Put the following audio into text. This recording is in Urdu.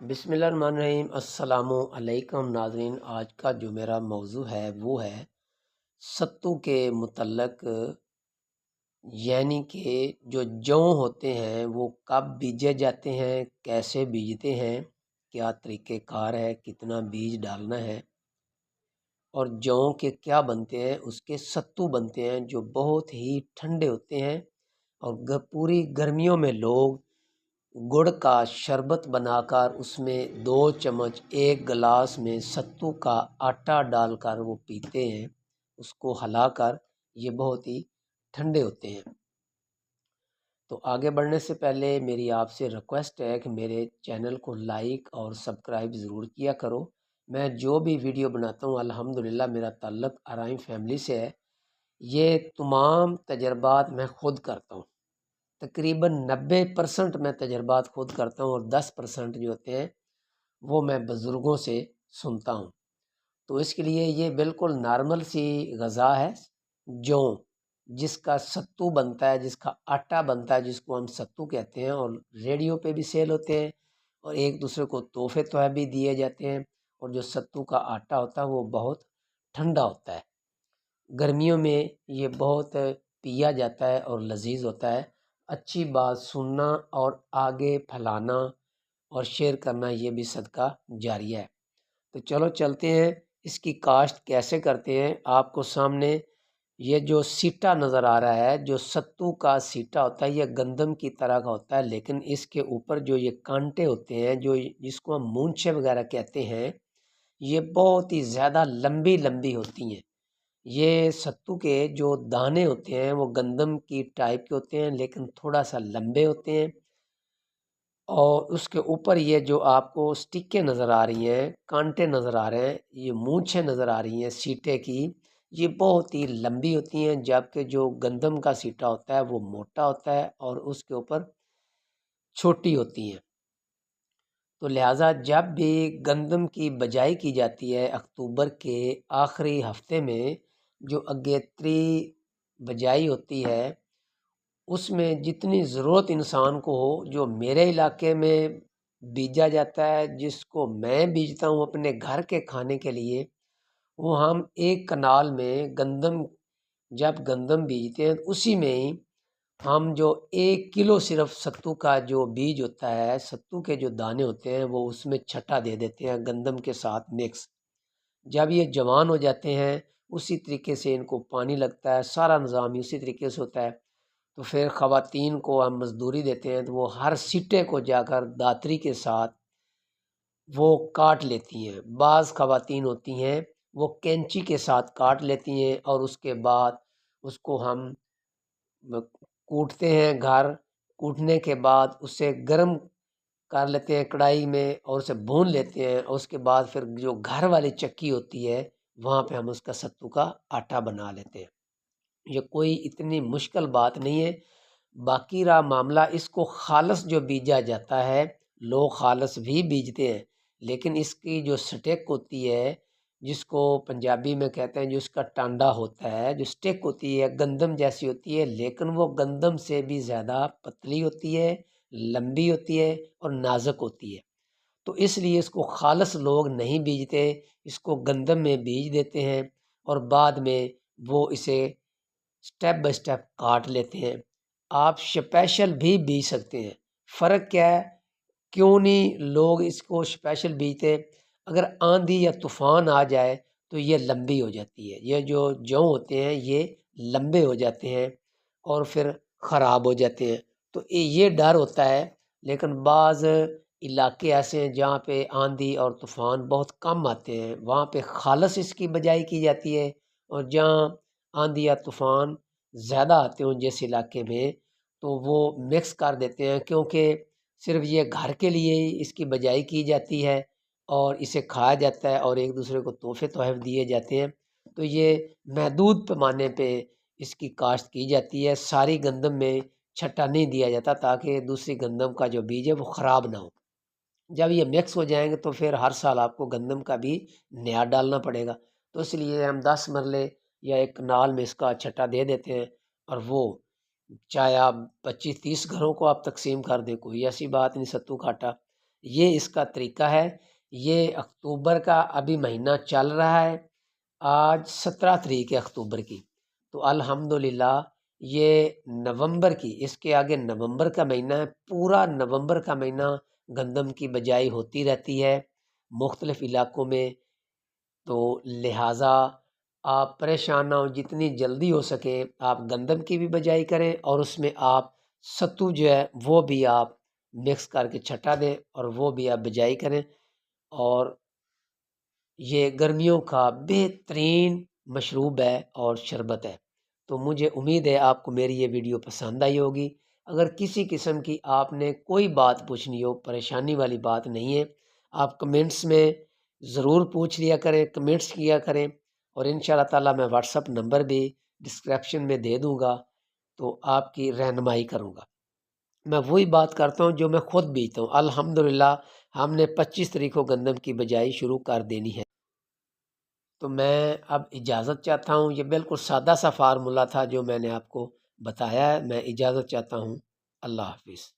بسم اللہ الرحمن الرحیم۔ السلام علیکم ناظرین، آج کا جو میرا موضوع ہے وہ ہے ستو کے متعلق، یعنی کہ جو جوں ہوتے ہیں وہ کب بیجے جاتے ہیں، کیسے بیجتے ہیں، کیا طریقہ کار ہے، کتنا بیج ڈالنا ہے، اور جوں کے کیا بنتے ہیں، اس کے ستو بنتے ہیں جو بہت ہی ٹھنڈے ہوتے ہیں، اور پوری گرمیوں میں لوگ گڑ کا شربت بنا کر اس میں 2 چمچ 1 گلاس میں ستو کا آٹا ڈال کر وہ پیتے ہیں، اس کو ہلا کر۔ یہ بہت ہی ٹھنڈے ہوتے ہیں۔ تو آگے بڑھنے سے پہلے میری آپ سے ریکویسٹ ہے کہ میرے چینل کو لائک اور سبسکرائب ضرور کیا کرو۔ میں جو بھی ویڈیو بناتا ہوں الحمدللہ میرا تعلق ارائم فیملی سے ہے۔ یہ تمام تجربات میں خود کرتا ہوں، تقریباً 90% میں تجربات خود کرتا ہوں، اور 10% جو ہوتے ہیں وہ میں بزرگوں سے سنتا ہوں۔ تو اس کے لیے یہ بالکل نارمل سی غذا ہے، جو جس کا ستو بنتا ہے، جس کا آٹا بنتا ہے، جس کو ہم ستو کہتے ہیں، اور ریڈیو پہ بھی سیل ہوتے ہیں، اور ایک دوسرے کو تحفے بھی دیے جاتے ہیں۔ اور جو ستو کا آٹا ہوتا ہے وہ بہت ٹھنڈا ہوتا ہے، گرمیوں میں یہ بہت پیا جاتا ہے اور لذیذ ہوتا ہے۔ اچھی بات سننا اور آگے پھیلانا اور شیئر کرنا یہ بھی صدقہ جاریہ ہے۔ تو چلو چلتے ہیں، اس کی کاشت کیسے کرتے ہیں۔ آپ کو سامنے یہ جو سیٹا نظر آ رہا ہے، جو ستو کا سیٹا ہوتا ہے، یہ گندم کی طرح کا ہوتا ہے، لیکن اس کے اوپر جو یہ کانٹے ہوتے ہیں، جو جس کو ہم مونچھے وغیرہ کہتے ہیں، یہ بہت ہی زیادہ لمبی لمبی ہوتی ہیں۔ یہ ستو کے جو دانے ہوتے ہیں وہ گندم کی ٹائپ کے ہوتے ہیں، لیکن تھوڑا سا لمبے ہوتے ہیں، اور اس کے اوپر یہ جو آپ کو سٹکیں نظر آ رہی ہیں، کانٹے نظر آ رہے ہیں، یہ مونچھیں نظر آ رہی ہیں سیٹے کی، یہ بہت ہی لمبی ہوتی ہیں، جبکہ جو گندم کا سیٹا ہوتا ہے وہ موٹا ہوتا ہے اور اس کے اوپر چھوٹی ہوتی ہیں۔ تو لہٰذا جب بھی گندم کی بجائی کی جاتی ہے اکتوبر کے آخری ہفتے میں، جو اگیتری بجائی ہوتی ہے، اس میں جتنی ضرورت انسان کو ہو، جو میرے علاقے میں بیجا جاتا ہے، جس کو میں بیجتا ہوں اپنے گھر کے کھانے کے لیے، وہ ہم 1 کنال میں جب گندم بیجتے ہیں اسی میں ہی ہم جو 1 کلو صرف ستو کا جو بیج ہوتا ہے، ستو کے جو دانے ہوتے ہیں، وہ اس میں چھٹا دے دیتے ہیں گندم کے ساتھ مکس۔ جب یہ جوان ہو جاتے ہیں اسی طریقے سے ان کو پانی لگتا ہے، سارا نظام اسی طریقے سے ہوتا ہے۔ تو پھر خواتین کو ہم مزدوری دیتے ہیں، تو وہ ہر سیٹے کو جا کر داتری کے ساتھ وہ کاٹ لیتی ہیں۔ بعض خواتین ہوتی ہیں وہ کینچی کے ساتھ کاٹ لیتی ہیں، اور اس کے بعد اس کو ہم کوٹتے ہیں، کوٹنے کے بعد اسے گرم کر لیتے ہیں کڑائی میں، اور اسے بھون لیتے ہیں، اور اس کے بعد پھر جو گھر والی چکی ہوتی ہے وہاں پہ ہم اس کا ستو کا آٹا بنا لیتے ہیں۔ یہ کوئی اتنی مشکل بات نہیں ہے۔ باقی رہا معاملہ، اس کو خالص جو بیجا جاتا ہے، لوگ خالص بھی بیجتے ہیں، لیکن اس کی جو سٹیک ہوتی ہے، جس کو پنجابی میں کہتے ہیں، جو اس کا ٹانڈا ہوتا ہے، جو سٹیک ہوتی ہے گندم جیسی ہوتی ہے، لیکن وہ گندم سے بھی زیادہ پتلی ہوتی ہے، لمبی ہوتی ہے اور نازک ہوتی ہے۔ تو اس لیے اس کو خالص لوگ نہیں بیجتے، اس کو گندم میں بیج دیتے ہیں، اور بعد میں وہ اسے سٹیپ بائی سٹیپ کاٹ لیتے ہیں۔ آپ اسپیشل بھی بیج سکتے ہیں۔ فرق کیا ہے؟ کیوں نہیں لوگ اس کو اسپیشل بیجتے؟ اگر آندھی یا طوفان آ جائے تو یہ لمبی ہو جاتی ہے، یہ جو جوں ہوتے ہیں یہ لمبے ہو جاتے ہیں اور پھر خراب ہو جاتے ہیں، تو یہ ڈر ہوتا ہے۔ لیکن بعض علاقے ایسے ہیں جہاں پہ آندھی اور طوفان بہت کم آتے ہیں، وہاں پہ خالص اس کی بجائی کی جاتی ہے، اور جہاں آندھی یا طوفان زیادہ آتے ہوں جس علاقے میں، تو وہ مکس کر دیتے ہیں، کیونکہ صرف یہ گھر کے لیے ہی اس کی بجائی کی جاتی ہے اور اسے کھایا جاتا ہے اور ایک دوسرے کو تحفے دیے جاتے ہیں۔ تو یہ محدود پیمانے پہ اس کی کاشت کی جاتی ہے، ساری گندم میں چھٹا نہیں دیا جاتا تاکہ دوسری گندم کا جو بیج ہے وہ خراب نہ ہو۔ جب یہ مکس ہو جائیں گے تو پھر ہر سال آپ کو گندم کا بھی نیا ڈالنا پڑے گا، تو اس لیے ہم 10 مرلے یا 1 کنال میں اس کا چھٹا دے دیتے ہیں، اور وہ چاہے آپ 25-30 گھروں کو آپ تقسیم کر دیں، کوئی ایسی بات نہیں۔ ستو کا آٹا یہ اس کا طریقہ ہے۔ یہ اکتوبر کا ابھی مہینہ چل رہا ہے، آج 17 تاریخ ہے اکتوبر کی، تو الحمدللہ یہ نومبر کی، اس کے آگے نومبر کا مہینہ ہے، پورا نومبر کا مہینہ گندم کی بجائی ہوتی رہتی ہے مختلف علاقوں میں۔ تو لہٰذا آپ پریشان نہ ہوں، جتنی جلدی ہو سکے آپ گندم کی بھی بجائی کریں، اور اس میں آپ ستو جو ہے وہ بھی آپ مکس کر کے چھٹا دیں اور وہ بھی آپ بجائی کریں۔ اور یہ گرمیوں کا بہترین مشروب ہے اور شربت ہے۔ تو مجھے امید ہے آپ کو میری یہ ویڈیو پسند آئی ہوگی۔ اگر کسی قسم کی آپ نے کوئی بات پوچھنی ہو، پریشانی والی بات نہیں ہے، آپ کمنٹس میں ضرور پوچھ لیا کریں، کمنٹس کیا کریں، اور انشاءاللہ تعالی میں واٹس اپ نمبر بھی ڈسکرپشن میں دے دوں گا، تو آپ کی رہنمائی کروں گا۔ میں وہی بات کرتا ہوں جو میں خود بیچتا ہوں۔ الحمدللہ ہم نے 25 تاریخ کو گندم کی بجائی شروع کر دینی ہے۔ تو میں اب اجازت چاہتا ہوں، یہ بالکل سادہ سا فارمولہ تھا جو میں نے آپ کو بتایا ہے، میں اجازت چاہتا ہوں۔ اللہ حافظ۔